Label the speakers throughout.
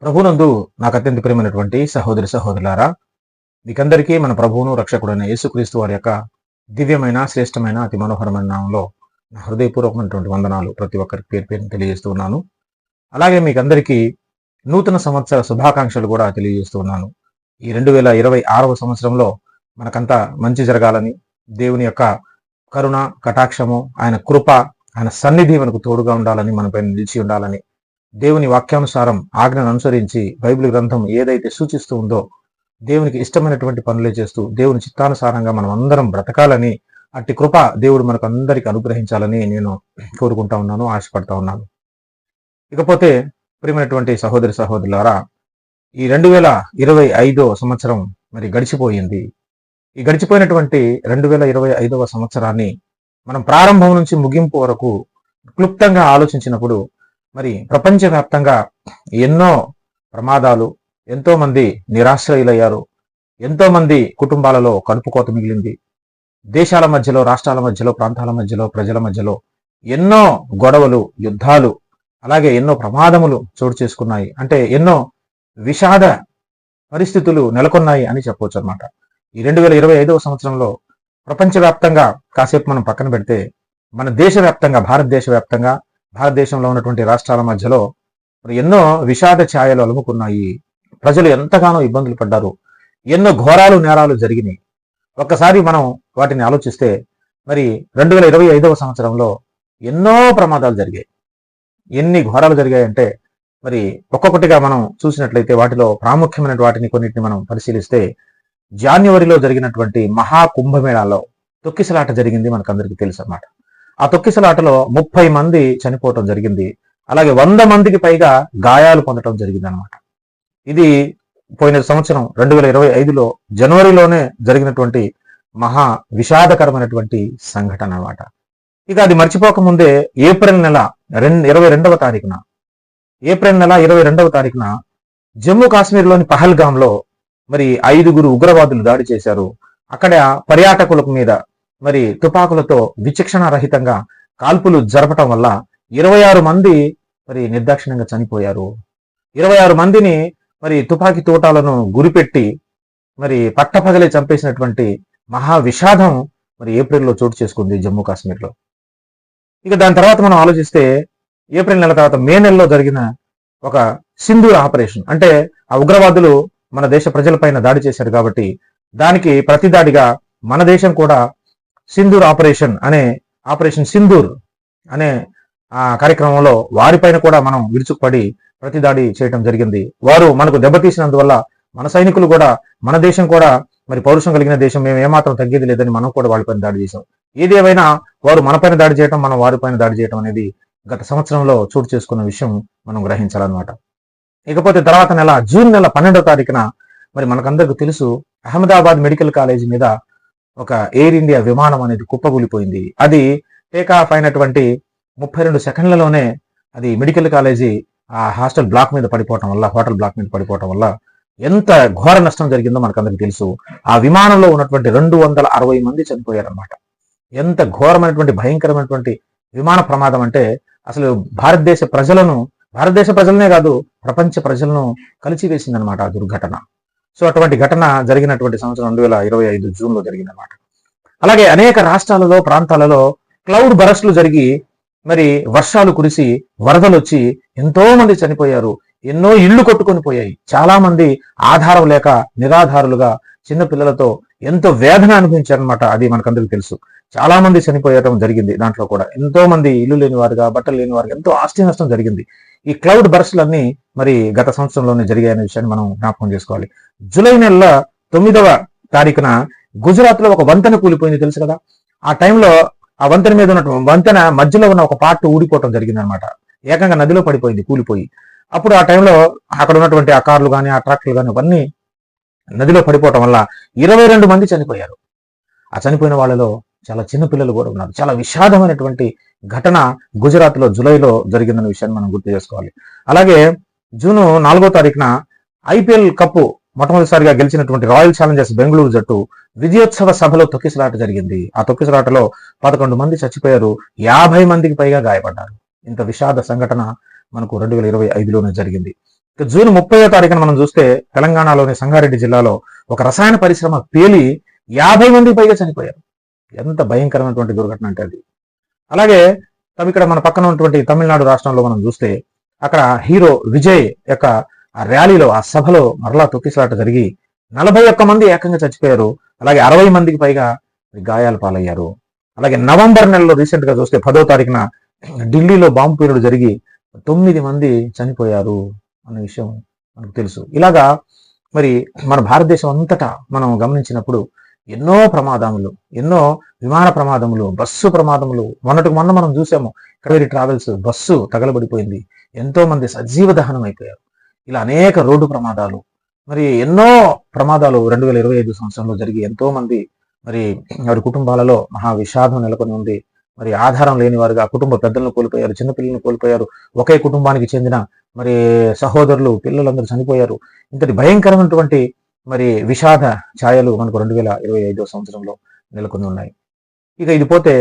Speaker 1: ప్రభునందు నాకు అత్యంత ప్రియమైనటువంటి సహోదరి సహోదరులారా, మీకందరికీ మన ప్రభువును రక్షకుడైన యేసుక్రీస్తు వారి యొక్క దివ్యమైన, శ్రేష్టమైన, అతి మనోహరమైన నామంలో నా హృదయపూర్వకమైనటువంటి వందనాలు ప్రతి ఒక్కరికి పేరు పేరుని తెలియజేస్తూ ఉన్నాను. అలాగే మీకందరికీ నూతన సంవత్సర శుభాకాంక్షలు కూడా తెలియజేస్తూ ఉన్నాను. ఈ 2026వ సంవత్సరంలో మనకంతా మంచి జరగాలని, దేవుని యొక్క కరుణ, కటాక్షము, ఆయన కృప, ఆయన సన్నిధి మనకు తోడుగా ఉండాలని, మనపై నిలిచి ఉండాలని, దేవుని వాక్యానుసారం ఆజ్ఞను అనుసరించి బైబిల్ గ్రంథం ఏదైతే సూచిస్తూ ఉందో దేవునికి ఇష్టమైనటువంటి పనులే చేస్తూ దేవుని చిత్తానుసారంగా మనం అందరం బ్రతకాలని, అట్టి కృప దేవుడు మనకు అందరికి అనుగ్రహించాలని నేను కోరుకుంటా ఉన్నాను, ఆశపడతా ఉన్నాను. ఇకపోతే ప్రియమైనటువంటి సహోదరి సహోదరులారా, ఈ 2025 సంవత్సరం మరి గడిచిపోయింది. ఈ గడిచిపోయినటువంటి 2025వ సంవత్సరాన్ని మనం ప్రారంభం నుంచి ముగింపు వరకు క్లుప్తంగా ఆలోచించినప్పుడు మరి ప్రపంచవ్యాప్తంగా ఎన్నో ప్రమాదాలు, ఎంతో మంది నిరాశ్రయులయ్యారు, ఎంతో మంది కుటుంబాలలో కనుపుకోత మిగిలింది. దేశాల మధ్యలో, రాష్ట్రాల మధ్యలో, ప్రాంతాల మధ్యలో, ప్రజల మధ్యలో ఎన్నో గొడవలు, యుద్ధాలు, అలాగే ఎన్నో ప్రమాదములు చోటు చేసుకున్నాయి. అంటే ఎన్నో విషాద పరిస్థితులు నెలకొన్నాయి అని చెప్పవచ్చు అనమాట. ఈ 2025వ సంవత్సరంలో ప్రపంచవ్యాప్తంగా కాసేపు మనం పక్కన పెడితే, మన దేశవ్యాప్తంగా, భారతదేశంలో ఉన్నటువంటి రాష్ట్రాల మధ్యలో ఎన్నో విషాద ఛాయలు అలుముకున్నాయి. ప్రజలు ఎంతగానో ఇబ్బందులు పడ్డారు, ఎన్నో ఘోరాలు, నేరాలు జరిగినాయి. ఒక్కసారి మనం వాటిని ఆలోచిస్తే మరి 2025వ సంవత్సరంలో ఎన్నో ప్రమాదాలు జరిగాయి. ఎన్ని ఘోరాలు జరిగాయంటే మరి ఒక్కొక్కటిగా మనం చూసినట్లయితే వాటిలో ప్రాముఖ్యమైన వాటిని కొన్నిటిని మనం పరిశీలిస్తే, జాన్యువరిలో జరిగినటువంటి మహాకుంభమేళాలో తొక్కిసలాట జరిగింది, మనకందరికీ తెలుసు అన్నమాట. ఆ తొక్కిసలాటలో 30 మంది చనిపోవటం జరిగింది. అలాగే 100 మందికి పైగా గాయాలు పొందడం జరిగింది అనమాట. ఇది పోయిన సంవత్సరం 2025లో జనవరిలోనే జరిగినటువంటి మహా విషాదకరమైనటువంటి సంఘటన అనమాట. ఇక అది మర్చిపోకముందే ఏప్రిల్ నెల 22వ తారీఖున జమ్మూ కాశ్మీర్లోని పహల్గాంలో మరి 5గురు ఉగ్రవాదులు దాడి చేశారు. అక్కడ పర్యాటకుల మీద మరి తుపాకులతో విచక్షణ రహితంగా కాల్పులు జరపటం వల్ల 26 మంది మరి నిర్దాక్షిణ్యంగా చనిపోయారు. 26 మందిని మరి తుపాకీ తోటాలను గురిపెట్టి మరి పట్టపగలే చంపేసినటువంటి మహా విషాదం మరి ఏప్రిల్లో చోటు చేసుకుంది జమ్మూ కాశ్మీర్లో. ఇక దాని తర్వాత మనం ఆలోచిస్తే, ఏప్రిల్ నెల తర్వాత మే నెలలో జరిగిన ఒక సింధూర్ ఆపరేషన్, అంటే ఆ ఉగ్రవాదులు మన దేశ ప్రజలపైన దాడి చేశారు కాబట్టి దానికి ప్రతిదాడిగా మన దేశం కూడా ఆపరేషన్ సింధూర్ అనే ఆ కార్యక్రమంలో వారిపైన కూడా మనం విరుచుకుపడి ప్రతిదాడి చేయడం జరిగింది. వారు మనకు దెబ్బతీసినందువల్ల మన సైనికులు కూడా, మన దేశం కూడా మరి పౌరుషం కలిగిన దేశం, మేము ఏమాత్రం తగ్గేది లేదని మనం కూడా వాళ్ళపైన దాడి చేసాం. ఏది ఏమైనా వారు మనపైన దాడి చేయటం, మనం వారిపైన దాడి చేయటం అనేది గత సంవత్సరంలో చోటు చేసుకున్న విషయం మనం గ్రహించాలన్నమాట. ఇకపోతే తర్వాత నెల జూన్ నెల 12వ తారీఖున మరి మనకందరికీ తెలుసు, అహ్మదాబాద్ మెడికల్ కాలేజీ మీద ఒక ఎయిర్ ఇండియా విమానం అనేది కుప్పగూలిపోయింది. అది టేకాఫ్ అయినటువంటి 32 సెకండ్లలోనే అది మెడికల్ కాలేజీ ఆ హాస్టల్ బ్లాక్ మీద పడిపోవటం వల్ల, హోటల్ బ్లాక్ మీద పడిపోవటం వల్ల ఎంత ఘోర నష్టం జరిగిందో మనకందరికీ తెలుసు. ఆ విమానంలో ఉన్నటువంటి 260 మంది చనిపోయారన్నమాట. ఎంత ఘోరమైనటువంటి, భయంకరమైనటువంటి విమాన ప్రమాదం అంటే అసలు భారతదేశ ప్రజలనే కాదు, ప్రపంచ ప్రజలను కలిచివేసిందనమాట ఆ దుర్ఘటన. సో అటువంటి ఘటన జరిగినటువంటి సంవత్సరం 2025 జూన్లో జరిగిందనమాట. అలాగే అనేక రాష్ట్రాలలో, ప్రాంతాలలో క్లౌడ్ బరస్టులు జరిగి మరి వర్షాలు కురిసి వరదలు వచ్చి ఎంతో మంది చనిపోయారు. ఎన్నో ఇళ్లు కొట్టుకొని పోయాయి. చాలా మంది ఆధారం లేక నిరాధారులుగా చిన్న పిల్లలతో ఎంతో వేదన అనుభవించారనమాట. అది మనకందరికీ తెలుసు. చాలా మంది చనిపోయడం జరిగింది. దాంట్లో కూడా ఎంతో మంది ఇల్లు లేని వారుగా, బట్టలు లేని వారుగా ఎంతో ఆస్తి నష్టం జరిగింది. ఈ క్లౌడ్ బరస్టులన్నీ మరి గత సంవత్సరంలోనే జరిగాయనే విషయాన్ని మనం జ్ఞాపకం చేసుకోవాలి. జూలై నెల 9వ తారీఖున గుజరాత్ లో ఒక వంతెన కూలిపోయింది, తెలుసు కదా. ఆ టైంలో ఆ వంతెన మీద ఉన్నటువంటి వంతెన మధ్యలో ఉన్న ఒక పార్ట్ ఊడిపోవటం జరిగింది అనమాట. ఏకంగా నదిలో పడిపోయింది, కూలిపోయి. అప్పుడు ఆ టైంలో అక్కడ ఉన్నటువంటి ఆ కార్లు కానీ, ఆ ట్రాక్టర్లు కానీ అవన్నీ నదిలో పడిపోవటం వల్ల 22 మంది చనిపోయారు. ఆ చనిపోయిన వాళ్ళలో చాలా చిన్న పిల్లలు కూడా ఉన్నారు. చాలా విషాదమైనటువంటి ఘటన గుజరాత్ లో జూలైలో జరిగిందన్న విషయాన్ని మనం గుర్తు చేసుకోవాలి. అలాగే జూన్ 4వ తారీఖున ఐపీఎల్ కప్పు మొట్టమొదటిసారిగా గెలిచినటువంటి రాయల్ ఛాలెంజర్స్ బెంగళూరు జట్టు విజయోత్సవ సభలో తొక్కిసలాట జరిగింది. ఆ తొక్కిసలాటలో 11 మంది చచ్చిపోయారు, 50 మందికి పైగా గాయపడ్డారు. ఇంత విషాద సంఘటన మనకు 2025లోనే జరిగింది. ఇక జూన్ 30వ తారీఖున మనం చూస్తే తెలంగాణలోని సంగారెడ్డి జిల్లాలో ఒక రసాయన పరిశ్రమ పేలి 50 మంది పైగా చనిపోయారు. ఎంత భయంకరమైనటువంటి దుర్ఘటన అంటే అది. అలాగే ఇక్కడ మన పక్కన ఉన్నటువంటి తమిళనాడు రాష్ట్రంలో మనం చూస్తే అక్కడ హీరో విజయ్ యొక్క ఆ ర్యాలీలో, ఆ సభలో మరలా తొక్కిసలాట జరిగి 41 మంది ఏకంగా చచ్చిపోయారు. అలాగే 60 మందికి పైగా గాయాలు పాలయ్యారు. అలాగే నవంబర్ నెలలో రీసెంట్ గా చూస్తే 10వ తారీఖున ఢిల్లీలో బాంబు పేలుడు జరిగి 9 మంది చనిపోయారు అన్న విషయం మనకు తెలుసు. ఇలాగా మరి మన భారతదేశం అంతటా మనం గమనించినప్పుడు ఎన్నో ప్రమాదములు, ఎన్నో విమాన ప్రమాదములు, బస్సు ప్రమాదములు, మొన్నటికి మొన్న మనం చూసాము కావేరీ ట్రావెల్స్ బస్సు తగలబడిపోయింది, ఎంతో మంది సజీవ దహనం అయిపోయారు. ఇలా అనేక రోడ్డు ప్రమాదాలు, మరి ఎన్నో ప్రమాదాలు 2025 సంవత్సరంలో జరిగి ఎంతో మంది మరి వారి కుటుంబాలలో మహా విషాదం నెలకొని ఉంది. మరి ఆధారం లేని వారుగా కుటుంబ పెద్దలను కోల్పోయారు, చిన్నపిల్లలను కోల్పోయారు, ఒకే కుటుంబానికి చెందిన మరి సహోదరులు, పిల్లలందరూ చనిపోయారు. ఇంతటి భయంకరమైనటువంటి మరి విషాద ఛాయలు మనకు 2025 సంవత్సరంలో నెలకొని ఉన్నాయి. ఇక ఇది పోతే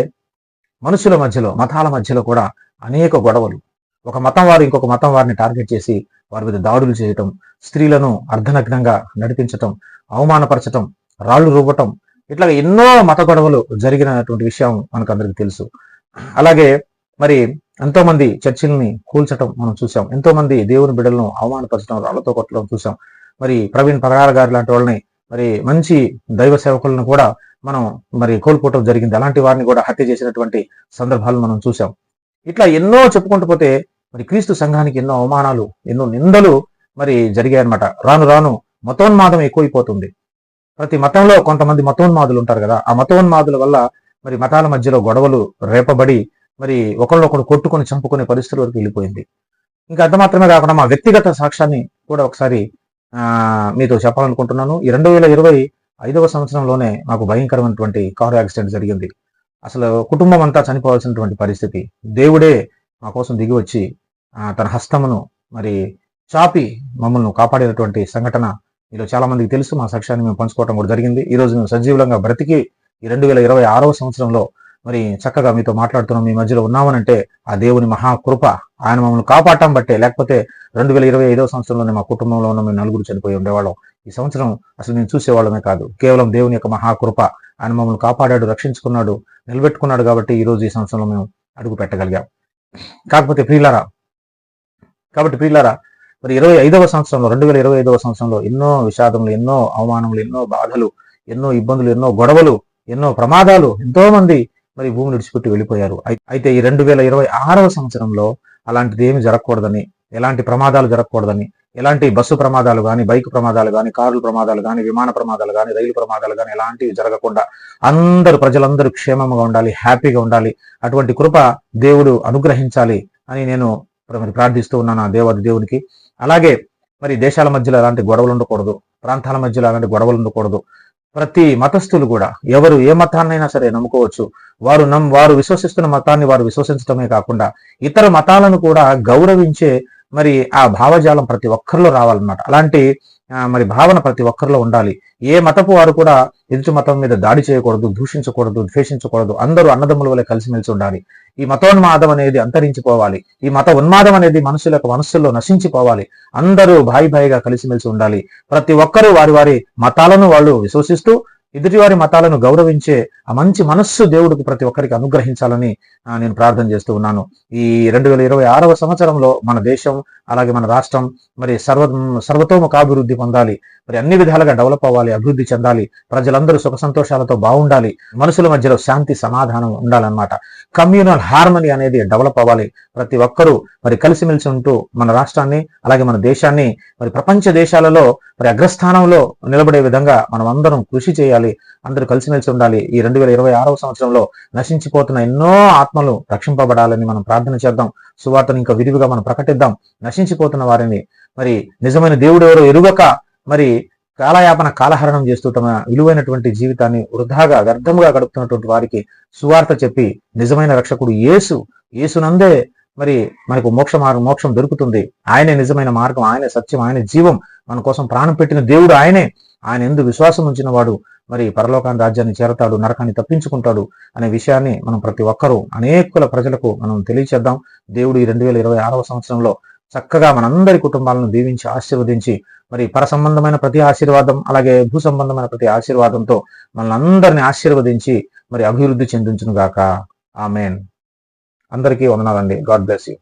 Speaker 1: మనుషుల మధ్యలో, మతాల మధ్యలో కూడా అనేక గొడవలు. ఒక మతం వారు ఇంకొక మతం వారిని టార్గెట్ చేసి వారి మీద దాడులు చేయటం, స్త్రీలను అర్ధనగ్నంగా నడిపించటం, అవమానపరచటం, రాళ్లు రువ్వటం, ఇట్లా ఎన్నో మత గొడవలు జరిగినటువంటి విషయం మనకు అందరికీ తెలుసు. అలాగే మరి ఎంతో మంది చర్చిల్ని కూల్చటం మనం చూసాం, ఎంతో మంది దేవుని బిడ్డలను అవమానపరచడం, రాళ్లతో కొట్టడం చూసాం. మరి ప్రవీణ్ పగార్ గారు లాంటి వాళ్ళని, మరి మంచి దైవ సేవకులను కూడా మనం మరి కోల్పోవటం జరిగింది. అలాంటి వారిని కూడా హత్య చేసినటువంటి సందర్భాలు మనం చూసాం. ఇట్లా ఎన్నో చెప్పుకుంటూ పోతే మరి క్రీస్తు సంఘానికి ఎన్నో అవమానాలు, ఎన్నో నిందలు మరి జరిగాయన్నమాట. రాను రాను మతోన్మాదం ఎక్కువైపోతుంది. ప్రతి మతంలో కొంతమంది మతోన్మాదులు ఉంటారు కదా, ఆ మతోన్మాదుల వల్ల మరి మతాల మధ్యలో గొడవలు రేపబడి మరి ఒకళ్ళొకడు కొట్టుకొని చంపుకునే పరిస్థితుల వరకు వెళ్ళిపోయింది. ఇంకా అంత మాత్రమే కాకుండా మా వ్యక్తిగత సాక్ష్యాన్ని కూడా ఒకసారి మీతో చెప్పాలనుకుంటున్నాను. ఈ 2025 సంవత్సరంలోనే మాకు భయంకరమైనటువంటి కారు యాక్సిడెంట్ జరిగింది. అసలు కుటుంబం అంతా చనిపోవాల్సినటువంటి పరిస్థితి. దేవుడే మా కోసం దిగి వచ్చి తన హస్తమును మరి చాపి మమ్మల్ని కాపాడినటువంటి సంఘటన మీలో చాలా మందికి తెలుసు. మా సాక్ష్యాన్ని మేము పంచుకోవడం కూడా జరిగింది. ఈ రోజు మేము సజీవులంగా బ్రతికి ఈ 2026 సంవత్సరంలో మరి చక్కగా మీతో మాట్లాడుతున్నాం, మీ మధ్యలో ఉన్నామనంటే ఆ దేవుని మహాకృప, ఆయన మమ్మల్ని కాపాడటం బట్టే. లేకపోతే 2025 సంవత్సరంలోనే మా కుటుంబంలో ఉన్న మేము 4 చనిపోయి ఉండేవాళ్ళం. ఈ సంవత్సరం అసలు మేము చూసేవాళ్ళమే కాదు. కేవలం దేవుని యొక్క మహాకృప, ఆయన మమ్మల్ని కాపాడాడు, రక్షించుకున్నాడు, నిలబెట్టుకున్నాడు. కాబట్టి ఈ రోజు ఈ సంవత్సరంలో మేము అడుగు పెట్టగలిగాం. కాకపోతే ప్రియులారా మరి 2025 సంవత్సరంలో ఎన్నో విషాదములు, ఎన్నో అవమానములు, ఎన్నో బాధలు, ఎన్నో ఇబ్బందులు, ఎన్నో గొడవలు, ఎన్నో ప్రమాదాలు, ఎంతో మంది మరి భూమిని విడిచిపెట్టి వెళ్ళిపోయారు. అయితే ఈ 2026 సంవత్సరంలో అలాంటిది ఏమి జరగకూడదని, ఎలాంటి ప్రమాదాలు జరగకూడదని, ఎలాంటి బస్సు ప్రమాదాలు కానీ, బైక్ ప్రమాదాలు కానీ, కార్ల ప్రమాదాలు కానీ, విమాన ప్రమాదాలు కానీ, రైలు ప్రమాదాలు కానీ ఎలాంటివి జరగకుండా ప్రజలందరూ క్షేమంగా ఉండాలి, హ్యాపీగా ఉండాలి. అటువంటి కృప దేవుడు అనుగ్రహించాలి అని నేను మరి ప్రార్థిస్తూ ఉన్నాను ఆ దేవునికి. అలాగే మరి దేశాల మధ్యలో ఎలాంటి గొడవలు ఉండకూడదు, ప్రాంతాల మధ్యలో ఎలాంటి గొడవలు ఉండకూడదు. ప్రతి మతస్థులు కూడా ఎవరు ఏ మతాన్నైనా సరే నమ్ముకోవచ్చు. వారు విశ్వసిస్తున్న మతాన్ని వారు విశ్వసించడమే కాకుండా ఇతర మతాలను కూడా గౌరవించే మరి ఆ భావజాలం ప్రతి ఒక్కరిలో రావాలన్నమాట. అలాంటి మరి భావన ప్రతి ఒక్కరిలో ఉండాలి. ఏ మతపు వారు కూడా ఎదుటి మతం మీద దాడి చేయకూడదు, దూషించకూడదు, ద్వేషించకూడదు. అందరూ అన్నదమ్ముల వలె కలిసిమెలిసి ఉండాలి. ఈ మతోన్మాదం అనేది అంతరించిపోవాలి. ఈ మత ఉన్మాదం అనేది మనుషుల యొక్క మనస్సుల్లో నశించిపోవాలి. అందరూ భాయిగా కలిసిమెలిసి ఉండాలి. ప్రతి ఒక్కరూ వారి మతాలను వాళ్ళు విశ్వసిస్తూ ఎదుటివారి మతాలను గౌరవించే ఆ మంచి మనస్సు దేవుడికి ప్రతి ఒక్కరికి అనుగ్రహించాలని నేను ప్రార్థన చేస్తూ ఉన్నాను. ఈ 2026 సంవత్సరంలో మన దేశం అలాగే మన రాష్ట్రం మరి సర్వతోముఖాభివృద్ధి పొందాలి. మరి అన్ని విధాలుగా డెవలప్ అవ్వాలి, అభివృద్ధి చెందాలి. ప్రజలందరూ సుఖ సంతోషాలతో బాగుండాలి. మనుషుల మధ్యలో శాంతి సమాధానం ఉండాలన్నమాట. కమ్యూనల్ హార్మనీ అనేది డెవలప్ అవ్వాలి. ప్రతి ఒక్కరూ మరి కలిసిమెలిసి ఉంటూ మన రాష్ట్రాన్ని అలాగే మన దేశాన్ని మరి ప్రపంచ దేశాలలో మరి అగ్రస్థానంలో నిలబడే విధంగా మనం అందరం కృషి చేయాలి. అందరూ కలిసిమెలిసి ఉండాలి. ఈ 2026 సంవత్సరంలో నశించిపోతున్న ఎన్నో ఆత్మలు రక్షింపబడాలని మనం ప్రార్థన చేద్దాం. సువార్తను ఇంకా విరివిగా మనం ప్రకటిద్దాం. నశించిపోతున్న వారిని మరి నిజమైన దేవుడు ఎవరో ఎరుగక మరి కాలహరణం చేస్తూ తమ విలువైనటువంటి జీవితాన్ని వృధాగా వ్యర్థముగా గడుపుతున్నటువంటి వారికి సువార్త చెప్పి నిజమైన రక్షకుడు యేసునందే మరి మనకు మోక్షం దొరుకుతుంది. ఆయనే నిజమైన మార్గం, ఆయనే సత్యం, ఆయన జీవం. మన కోసం ప్రాణం పెట్టిన దేవుడు ఆయన ఎందు విశ్వాసం ఉంచిన వాడు మరి పరలోకాన్ని రాజ్యాన్ని చేరతాడు, నరకాన్ని తప్పించుకుంటాడు అనే విషయాన్ని మనం ప్రతి ఒక్కరూ అనేకుల ప్రజలకు మనం తెలియచేద్దాం. దేవుడు ఈ 2026 సంవత్సరంలో చక్కగా మనందరి కుటుంబాలను దీవించి ఆశీర్వదించి మరి పర సంబంధమైన ప్రతి ఆశీర్వాదం అలాగే భూ సంబంధమైన ప్రతి ఆశీర్వాదంతో మనల్ని అందరినీ ఆశీర్వదించి మరి అభివృద్ధి చెందించును గాక. ఆమెన్. అందరికీ వందనాలండి. God bless you.